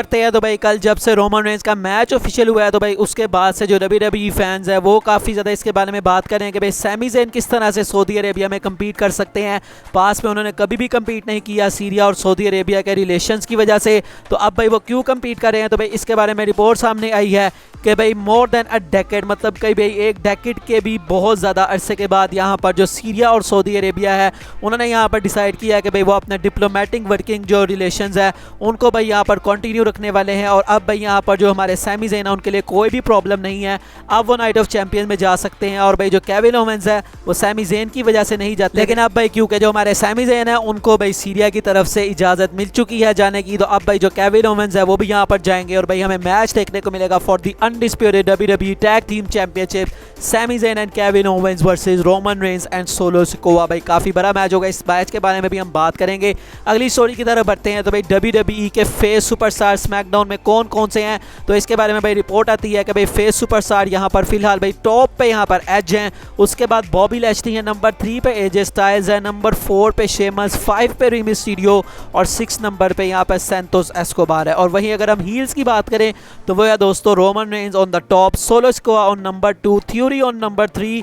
करते हैं तो भाई कल जब से रोमन रेंज का मैच ऑफिशियल हुआ है तो भाई उसके बाद से जो WWE फैंस है वो काफ़ी ज़्यादा इसके बारे में बात कर रहे हैं कि भाई सैमी ज़ेन किस तरह से सऊदी अरेबिया में कम्पीट कर सकते हैं। पास में उन्होंने कभी भी कम्पीट नहीं किया सीरिया और सऊदी अरेबिया के रिलेशंस की वजह से, तो अब भाई वो क्यों कम्पीट कर रहे हैं। तो भाई इसके बारे में रिपोर्ट सामने आई है कि भाई मोर देन अ डेकेड, मतलब कई भाई एक डेकेड के भी बहुत ज़्यादा अरसे के बाद यहाँ पर जो सीरिया और सऊदी अरेबिया है उन्होंने यहाँ पर डिसाइड किया है कि भाई वो अपने डिप्लोमेटिक वर्किंग जो रिलेशंस है उनको भाई यहाँ पर कंटिन्यू रखने वाले हैं। और अब भाई यहाँ पर जो हमारे सैमी ज़ेन है उनके लिए कोई भी प्रॉब्लम नहीं है, अब वो नाइट ऑफ चैंपियंस में जा सकते हैं। और भाई जो केविन ओवेंस है वो सैमी ज़ेन की वजह से नहीं जाते, लेकिन अब भाई क्योंकि जो हमारे सैमी ज़ेन है उनको भाई सीरिया की तरफ से इजाज़त मिल चुकी है जाने की, तो अब भाई जो केविन ओवेंस है वो भी यहाँ पर जाएंगे और भाई हमें मैच देखने को मिलेगा for the undisputed WWE tag team championship Sami Zayn and Kevin Owens versus Roman Reigns and Solo Sikoa. भाई काफ़ी बड़ा मैच होगा, इस मैच के बारे में भी हम बात करेंगे। अगली स्टोरी की तरफ बढ़ते हैं तो भाई WWE के फेस सुपरस्टार स्मैकडाउन में कौन कौन से हैं, तो इसके बारे में भाई रिपोर्ट आती है कि भाई फेस सुपरस्टार यहाँ पर फिलहाल भाई टॉप पे यहाँ पर एज हैं, उसके बाद बॉबी लैशली है, नंबर 3 पे एजे स्टाइल्स है, नंबर 4 पे शेमस, 5 पे री मिस्टीरियो और 6 नंबर पे यहाँ पर सैंतोस एस्कोबार है। और वहीं अगर हम हील्स की बात करें तो वो है दोस्तों Roman Reigns on the top, Solo Sikoa on number 2, Theory on number 3,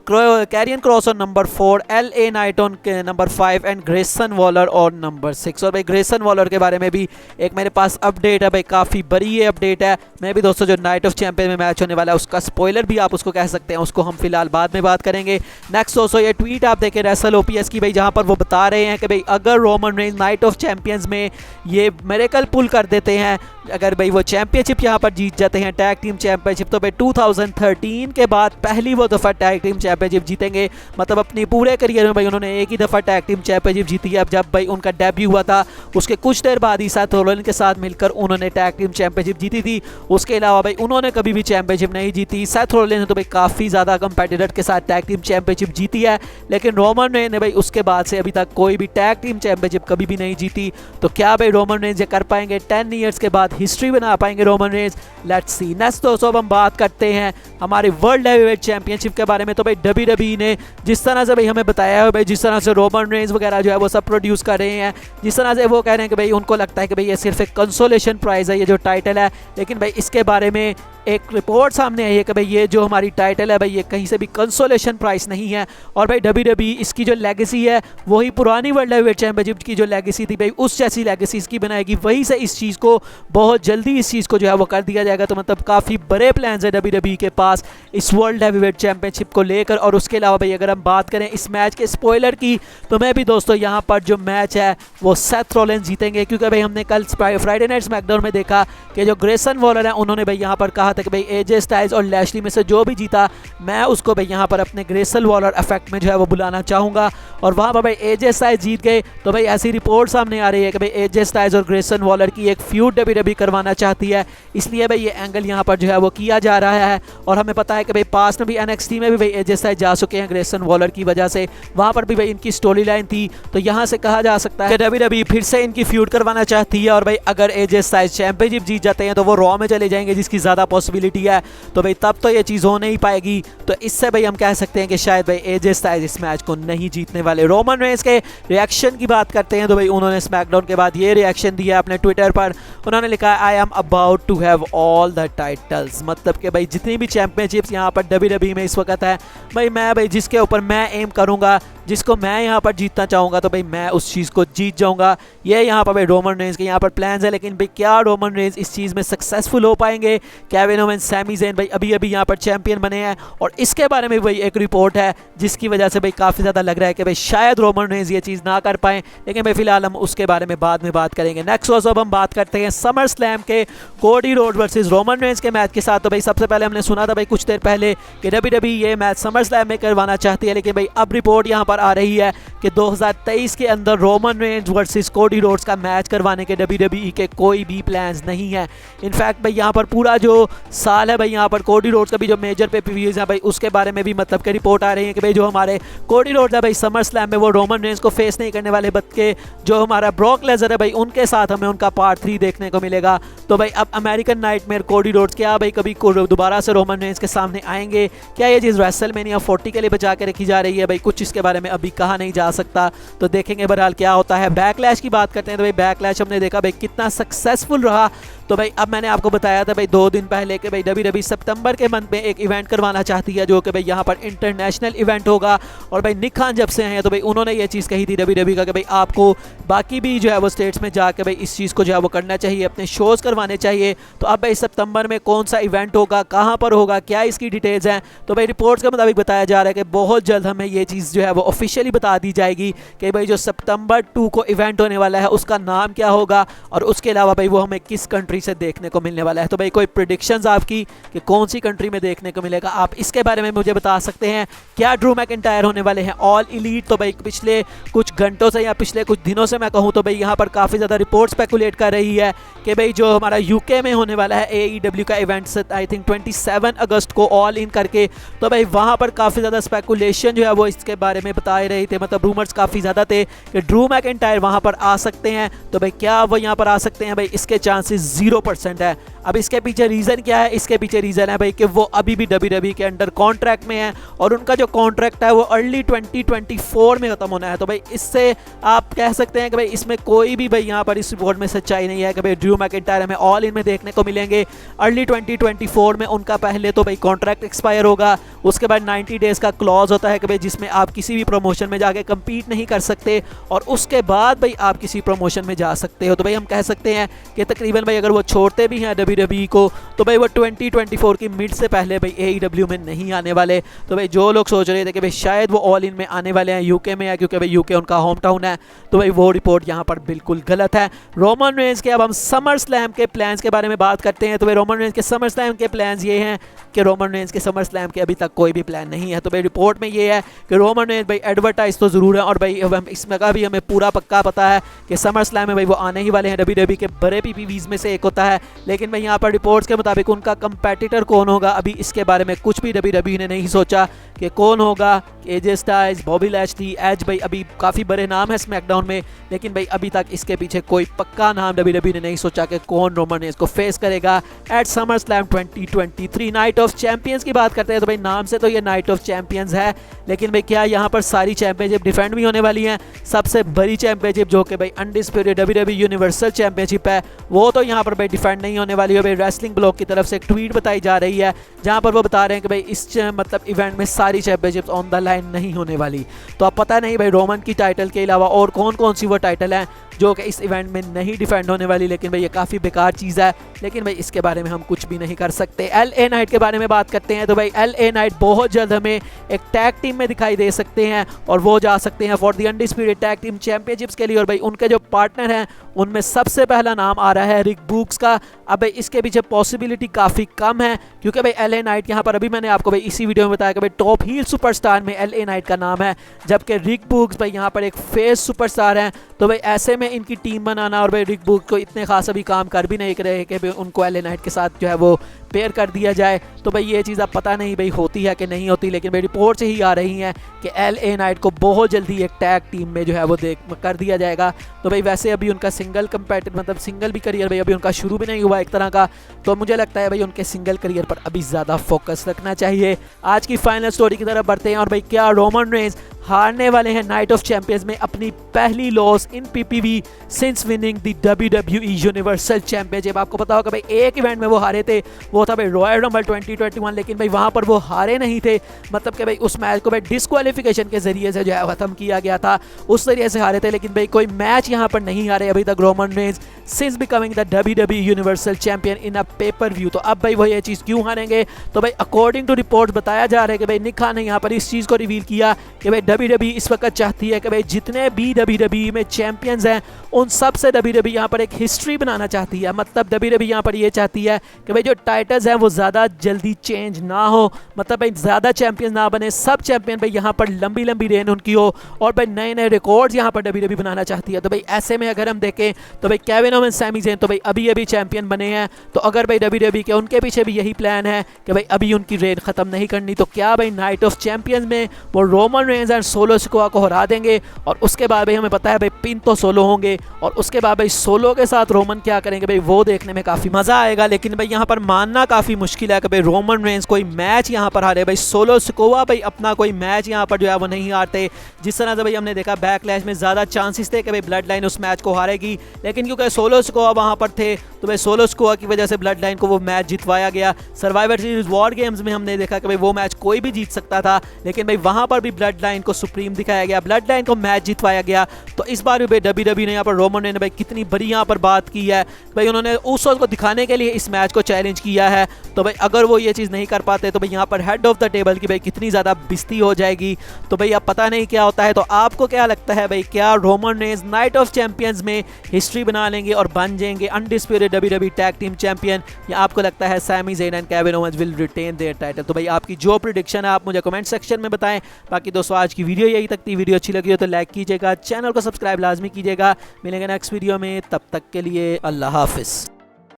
Carrion Kross on number 4, LA Knight on number 5 and Grayson Waller on number 6। और भाई ग्रेसन वॉलर के बारे में भी एक मेरे पास अपडेट है, भाई काफ़ी बड़ी ये अपडेट है। मैं भी दोस्तों जो नाइट ऑफ चैंपियन में मैच होने वाला है उसका स्पॉइलर भी आप उसको कह सकते हैं, उसको हम फिलहाल बाद में बात करेंगे। नेक्स्ट दोस्तों ये ट्वीट आप देखें रेसल OPS की, भाई जहाँ पर वो बता रहे हैं कि भाई अगर Roman Reigns night of Champions में ये मिरेकल पुल कर देते हैं, अगर भाई वो चैंपियनशिप यहाँ पर जीत जाते हैं टैग टीम चैंपियनशिप, तो भाई 2013 के बाद पहली वो दफ़ा टैग टीम चैंपियनशिप जीतेंगे। मतलब अपनी पूरे करियर में भाई उन्होंने एक ही दफ़ा टैग टीम चैंपियनशिप जीती है, अब जब भाई उनका डेब्यू हुआ था उसके कुछ देर बाद ही सेथ रॉलिंस के साथ मिलकर उन्होंने टैग टीम चैंपियनशिप जीती थी। उसके अलावा भाई उन्होंने कभी भी चैंपियनशिप नहीं जीती। सेथ रॉलिंस ने तो भाई काफ़ी ज़्यादा कंपेटिटर के साथ टैग टीम चैंपियनशिप जीती है, लेकिन रोमन रेंज ने भाई उसके बाद से अभी तक कोई भी टैग टीम चैंपियनशिप कभी भी नहीं जीती। तो क्या भाई रोमन रेंज ये कर पाएंगे, 10 ईयर्स के बाद हिस्ट्री बना पाएंगे Roman Reigns? Let's see. Next दोस्तों अब हम बात करते हैं हमारे वर्ल्ड हैवीवेट चैंपियनशिप के बारे में। तो भाई WWE ने जिस तरह से भाई हमें बताया है, भाई जिस तरह से रोमन रेंज वगैरह जो है वो सब प्रोड्यूस कर रहे हैं, जिस तरह से वो कह रहे हैं कि भाई उनको लगता है कि भाई ये सिर्फ एक कंसोलेशन प्राइज़ है ये जो टाइटल है, लेकिन भाई इसके बारे में एक रिपोर्ट सामने आई है कि भाई ये जो हमारी टाइटल है भाई ये कहीं से भी कंसोलेशन प्राइस नहीं है। और भाई WWE इसकी जो लेगेसी है वही पुरानी वर्ल्ड हैवीवेट चैंपियनशिप की जो लेगेसी थी भाई उस जैसी लेगेसी इसकी बनाएगी, वहीं से इस चीज़ को बहुत जल्दी इस चीज़ को जो है वो कर दिया जाएगा। तो मतलब काफ़ी बड़े प्लान्स है WWE के पास इस वर्ल्ड हैवीवेट चैंपियनशिप को लेकर। और उसके अलावा भाई अगर हम बात करें इस मैच के स्पॉइलर की, तो मैं भी दोस्तों यहाँ पर जो मैच है वो सेथ रॉलिंस जीतेंगे, क्योंकि भाई हमने कल फ्राइडे नाइट स्मैकडाउन में देखा कि जो ग्रेसन वॉलर है उन्होंने भाई यहाँ पर कहा था कि भाई एजे स्टाइल्स और लैशली में से जो भी जीता मैं उसको भाई यहाँ पर अपने ग्रेसन वॉलर इफेक्ट में जो है वो बुलाना चाहूँगा। और वहाँ पर भाई एजे स्टाइल्स जीत गए, तो भाई ऐसी रिपोर्ट सामने आ रही है कि भाई एजे स्टाइल्स और ग्रेसन वॉलर की एक फ्यूड WWE करवाना चाहती है, इसलिए भाई ये एंगल यहाँ पर जो है वो किया जा रहा है। और हमें पता है कि भाई पास में भी NXT में भी भाई एजे स्टाइल्स जा चुके हैं ग्रेसन वॉलर की वजह से, वहाँ पर भी भाई इनकी स्टोरी लाइन थी। तो यहाँ से कहा जा सकता है कि WWE फिर से इनकी फ्यूड करवाना चाहती है। और भाई अगर एजे स्टाइल्स चैंपियनशिप जीत जाते हैं तो वो रॉ में चले जाएंगे जिसकी ज़्यादा पॉसिबिलिटी है, तो भाई तब तो ये चीज़ हो नहीं पाएगी। तो इससे भाई हम कह सकते हैं कि शायद भाई एजे स्टाइल्स इस मैच को नहीं जीतने वाले। रोमन रेंज के रिएक्शन की बात करते हैं तो भाई उन्होंने स्मैकडाउन के बाद ये रिएक्शन दिया अपने ट्विटर पर, उन्होंने लिखा है I am about to have all the titles, मतलब कि भाई जितनी भी चैंपियनशिप्स यहाँ पर WWE में इस वक्त है भाई मैं भाई जिसके ऊपर मैं एम करूँगा, जिसको मैं यहाँ पर जीतना चाहूँगा तो भाई मैं उस चीज़ को जीत जाऊँगा। ये यहाँ पर भाई रोमन रेंज के यहाँ पर प्लान्स है, लेकिन भाई क्या रोमन रेंज इस चीज़ में सक्सेसफुल हो पाएंगे? केविन ओवेंस सैमी ज़ेन भाई अभी अभी यहाँ पर चैंपियन बने हैं और इसके बारे में भाई एक रिपोर्ट है जिसकी वजह से भाई काफ़ी ज़्यादा लग रहा है कि भाई शायद रोमन रेंज ये चीज़ ना कर पाएँ, लेकिन भाई फिलहाल हम उसके बारे में बाद में बात करेंगे। नेक्स्ट दोस्तों अब हम बात करते हैं समर स्लैम के कोडी रोड वर्सेस रोमन रेंज के मैच के साथ। तो भाई सबसे पहले हमने सुना था भाई कुछ देर पहले कि WWE ये मैच समर स्लैम में करवाना चाहती है, लेकिन भाई अब रिपोर्ट यहाँ पर आ रही है कि 2023 के अंदर Roman Reigns versus Cody Rhodes का मैच करवाने के WWE के कोई भी प्लान्स नहीं है। इनफैक्ट भाई यहाँ पर पूरा जो साल है भाई यहाँ पर कोडी रोड्स का भी जो मेजर पे-per-views है भाई उसके बारे में भी मतलब कि रिपोर्ट आ रही है कि भाई जो हमारे कोडी रोड्स है भाई समर स्लैम में वो रोमन रेंज को फेस नहीं करने वाले, बल्कि जो हमारा ब्रॉक लेजर है भाई उनके साथ हमें उनका पार्ट 3 देखने को मिलेगा। तो भाई अब अमेरिकन नाइटमेयर कोडी रोड्स क्या भाई कभी दोबारा से रोमन रेंज के सामने आएंगे? क्या ये चीज़ रेसलमेनिया 40 के लिए बचा के रखी जा रही है? भाई कुछ इसके बारे में अभी कहा नहीं जा सकता, तो देखेंगे बहरहाल क्या होता है। बैकलैश की बात करते हैं तो भाई बैकलैश हमने देखा भाई कितना सक्सेसफुल रहा। तो भाई अब मैंने आपको बताया था भाई 2 दिन पहले कि भाई WWE सितंबर के मंथ में एक इवेंट करवाना चाहती है जो कि भाई यहाँ पर इंटरनेशनल इवेंट होगा। और भाई निक खान जब से हैं तो भाई उन्होंने ये चीज़ कही थी WWE का कि भाई आपको बाकी भी जो है वो स्टेट्स में जाके भाई इस चीज़ को जो है वो करना चाहिए, अपने शोज़ करवाने चाहिए। तो अब भाई सितंबर में कौन सा इवेंट होगा, कहाँ पर होगा, क्या इसकी डिटेल्स हैं, तो भाई रिपोर्ट्स के मुताबिक बताया जा रहा है कि बहुत जल्द हमें ये चीज़ जो है वो ऑफिशियली बता दी जाएगी कि भाई जो सितंबर 2 को इवेंट होने वाला है उसका नाम क्या होगा और उसके अलावा भाई वो हमें किस कंट्री से देखने को मिलने वाला है। तो भाई कोई प्रेडिक्शंस आपकी कि कौन सी कंट्री में देखने को मिलेगा, आप इसके बारे में मुझे बता सकते हैं। क्या ड्रू मैकिंटायर होने वाले हैं ऑल एलीट? तो भाई पिछले कुछ घंटों से या पिछले कुछ दिनों से मैं कहूँ तो भाई यहाँ पर काफ़ी ज़्यादा रिपोर्ट स्पेकुलेट कर रही है कि भाई जो हमारा यूके में होने वाला है AEW का इवेंट आई थिंक 27 अगस्त को ऑल इन करके, तो भाई वहाँ पर काफ़ी ज़्यादा स्पेकुलेशन जो है वो इसके बारे में बता रहे थे, मतलब रूमर्स काफ़ी ज़्यादा थे कि ड्रू मैकिंटायर वहाँ पर आ सकते हैं। तो भाई क्या वो यहाँ पर आ सकते हैं? भाई इसके चांसेस 0% है। अब इसके पीछे रीज़न क्या है? इसके पीछे रीज़न है भाई कि वो अभी भी WWE के अंडर कॉन्ट्रैक्ट में है और उनका जो कॉन्ट्रैक्ट है वो अर्ली 2024 में ख़त्म होना है। तो भाई इससे आप कह सकते हैं कि भाई इसमें कोई भी भाई यहाँ पर इस रिपोर्ट में सच्चाई नहीं है कि भाई ड्रू मैकिंटायर हमें ऑल इन में देखने को मिलेंगे अर्ली 2024 में। उनका पहले तो भाई कॉन्ट्रैक्ट एक्सपायर होगा, उसके बाद 90 डेज़ का क्लॉज होता है कि भाई जिसमें आप किसी भी प्रमोशन में जाके कम्पीट नहीं कर सकते और उसके बाद भाई आप किसी प्रमोशन में जा सकते हो। तो भाई हम कह सकते हैं कि तकरीबन भाई अगर वो छोड़ते भी हैं WWE को तो भाई वो 2024 की मिड से पहले भाई AEW में नहीं आने वाले। तो भाई जो लोग सोच रहे थे कि भाई शायद वो ऑल इन में आने वाले हैं यूके में है क्योंकि भाई यूके उनका होम टाउन है, तो भाई वो रिपोर्ट यहाँ पर बिल्कुल गलत है। रोमन रेंज के अब हम समर स्लैम के प्लान्स के बारे में बात करते हैं। तो भाई रोमन रेंज के समर स्लैम के प्लान्स ये हैं कि रोमन रेंज के समर स्लैम के अभी तक कोई भी प्लान नहीं है। तो भाई रिपोर्ट में ये है कि रोमन रेंज भाई एडवर्टाइज तो ज़रूर है और भाई इसमें का भी हमें पूरा पक्का पता है कि समर स्लैम में भाई वो आने ही वाले हैं। WWE के बड़े PPVs में से एक होता है, लेकिन भाई यहाँ पर रिपोर्ट्स के मुताबिक उनका कंपेटिटर कौन होगा अभी इसके बारे में कुछ भी WWE ने नहीं सोचा कि कौन होगा। AJ Styles, Bobby Lashley, Edge भाई अभी काफ़ी बड़े नाम है स्मैकडाउन में, लेकिन भाई अभी तक इसके पीछे कोई पक्का नाम WWE ने नहीं सोचा कि कौन रोमन रेंज को फेस करेगा at SummerSlam 2023। Night of Champions की बात करते हैं तो भाई नाम से तो ये नाइट ऑफ चैंपियंस है, लेकिन भाई क्या यहाँ पर सारी चैंपियनशिप डिफेंड भी होने वाली हैं? सबसे बड़ी चैंपियनशिप जो कि भाई अनडिस्प्यूटेड WWE यूनिवर्सल चैंपियनशिप है वो तो यहाँ पर भाई डिफेंड नहीं होने वाली है। भाई रेसलिंग ब्लॉग की तरफ से एक ट्वीट बताई जा रही है जहाँ पर वो बता रहे हैं कि भाई इस मतलब इवेंट में सारी चैंपियनशिप्स ऑन द लाइन नहीं होने वाली। तो अब पता नहीं भाई रोमन की टाइटल के अलावा और कौन कौन सी वो टाइटल हैं जो कि इस इवेंट में नहीं डिफेंड होने वाली, लेकिन भाई ये काफ़ी बेकार चीज़ है, लेकिन भाई इसके बारे में हम कुछ भी नहीं कर सकते। LA नाइट के बारे में बात करते हैं तो भाई LA नाइट बहुत जल्द हमें एक टैग टीम में दिखाई दे सकते हैं और वो जा सकते हैं for the undisputed tag team championships के लिए। और भाई उनके जो पार्टनर हैं उनमें सबसे पहला नाम आ रहा है रिक बूक्स का। अब भाई इसके पीछे पॉसिबिलिटी काफ़ी कम है क्योंकि भाई LA नाइट यहाँ पर अभी मैंने आपको भाई इसी वीडियो में बताया कि भाई टॉप हील सुपरस्टार में LA नाइट का नाम है, जबकि रिक बूक्स भाई यहाँ पर एक फेस सुपरस्टार हैं। तो भाई ऐसे में इनकी टीम बनाना और भाई रिक बूक्स को इतने खास अभी काम कर भी नहीं रहे कि भाई उनको LA नाइट के साथ जो है वो पेयर कर दिया जाए। तो भाई ये चीज़ अब पता नहीं भाई होती है कि नहीं होती, लेकिन भाई रिपोर्ट से ही आ रही हैं कि LA नाइट को बहुत जल्दी एक टैग टीम में जो है वो कर दिया जाएगा। तो भाई वैसे अभी उनका सिंगल कंपेटिटिव मतलब सिंगल भी करियर भाई अभी उनका शुरू भी नहीं हुआ एक तरह का, तो मुझे लगता है भाई उनके सिंगल करियर पर अभी ज़्यादा फोकस रखना चाहिए। आज की फाइनल स्टोरी की तरफ बढ़ते हैं और भाई क्या रोमन रेंज हारने वाले हैं नाइट ऑफ चैंपियंस में अपनी पहली loss in PPV since winning the WWE universal championship. आपको पता होगा भाई एक इवेंट में वो हारे थे, वो था भाई रॉयल रंबल 2021, लेकिन भाई वहाँ पर वो हारे नहीं थे, मतलब कि भाई उस मैच को भाई डिस्क्वालिफिकेशन के जरिए से जो है ख़त्म किया गया था, उस तरीके से हारे थे, लेकिन भाई कोई मैच यहाँ पर नहीं हारे अभी तक Roman Reigns since becoming the WWE universal champion in a pay per view. तो अब भाई वो ये चीज़ क्यों हारेंगे? तो भाई अकॉर्डिंग टू रिपोर्ट बताया जा रहा है कि भाई निक खान ने यहाँ पर इस चीज़ को रिवील किया कि भाई WWE इस वक्त चाहती है कि भाई जितने भी WWE में चैंपियंस हैं उन सब से WWE यहाँ पर एक हिस्ट्री बनाना चाहती है। मतलब WWE यहाँ पर ये चाहती है कि भाई जो टाइटल्स हैं वो ज़्यादा जल्दी चेंज ना हो, मतलब भाई ज़्यादा चैंपियन ना बने, सब चैंपियन भाई यहाँ पर लंबी लंबी रेन उनकी हो और भाई नए नए रिकॉर्ड्स यहाँ पर WWE बनाना चाहती है। तो भाई ऐसे में अगर हम देखें तो भाई केविन ओवेंस, सैमी ज़ेन तो भाई अभी अभी चैंपियन बने हैं, तो अगर भाई WWE के उनके पीछे भी यही प्लान है कि भाई अभी उनकी रेन ख़त्म नहीं करनी, तो क्या भाई नाइट ऑफ चैंपियंस में वो Roman Reigns and Solo Sikoa को हरा देंगे और उसके बाद भाई हमें पता है भाई पिन तो सोलो होंगे और उसके बाद भाई सोलो के साथ रोमन क्या करेंगे भाई वो देखने में काफ़ी मज़ा आएगा। लेकिन भाई यहाँ पर मानना काफ़ी मुश्किल है कि भाई रोमन रेंस कोई मैच यहाँ पर हारे। भाई सोलो सिकोआ भाई अपना कोई मैच यहाँ पर जो है वो नहीं हारते। जिस तरह से भाई हमने देखा बैकलैश में ज़्यादा चांसेस थे कि भाई ब्लड लाइन उस मैच को हारेगी, लेकिन क्योंकि सोलो सिकोआ वहाँ पर थे तो भाई सोलो सिकोआ की वजह से ब्लड लाइन को वो मैच जितवाया गया। सर्वाइवर सीरीज वॉर गेम्स में हमने देखा कि भाई वो मैच कोई भी जीत सकता था, लेकिन भाई वहाँ पर भी ब्लड लाइन को सुप्रीम दिखाया गया, ब्लड लाइन को मैच जितवाया गया। तो इस बार भी भाई डब्ल्यूडब्ल्यूई ने यहाँ पर रोमन रेंस ने भाई कितनी बड़ी यहाँ पर बात की है, भाई उन्होंने उसोस को दिखाने के लिए इस मैच को चैलेंज किया है। तो भाई अगर वो ये चीज़ नहीं कर पाते तो भाई यहाँ पर हेड ऑफ द टेबल की भाई कितनी ज़्यादा बेइज्जती हो जाएगी। तो भाई अब पता नहीं क्या होता है। तो आपको क्या लगता है भाई, क्या Roman Reigns Night of Champions में हिस्ट्री बना लेंगे और बन जाएंगे undisputed WWE tag team champion, या आपको लगता है Sami Zayn and Kevin Owens will retain their title? तो भाई आपकी जो प्रेडिक्शन है आप मुझे कमेंट सेक्शन में बताएं। बाकी दोस्तों आज की वीडियो यही तक थी। वीडियो अच्छी लगी हो तो लाइक कीजिएगा, चैनल को सब्सक्राइब लाजमी कीजिएगा। मिलेंगे नेक्स्ट वीडियो में, तब तक के लिए अल्लाह हाफिज़।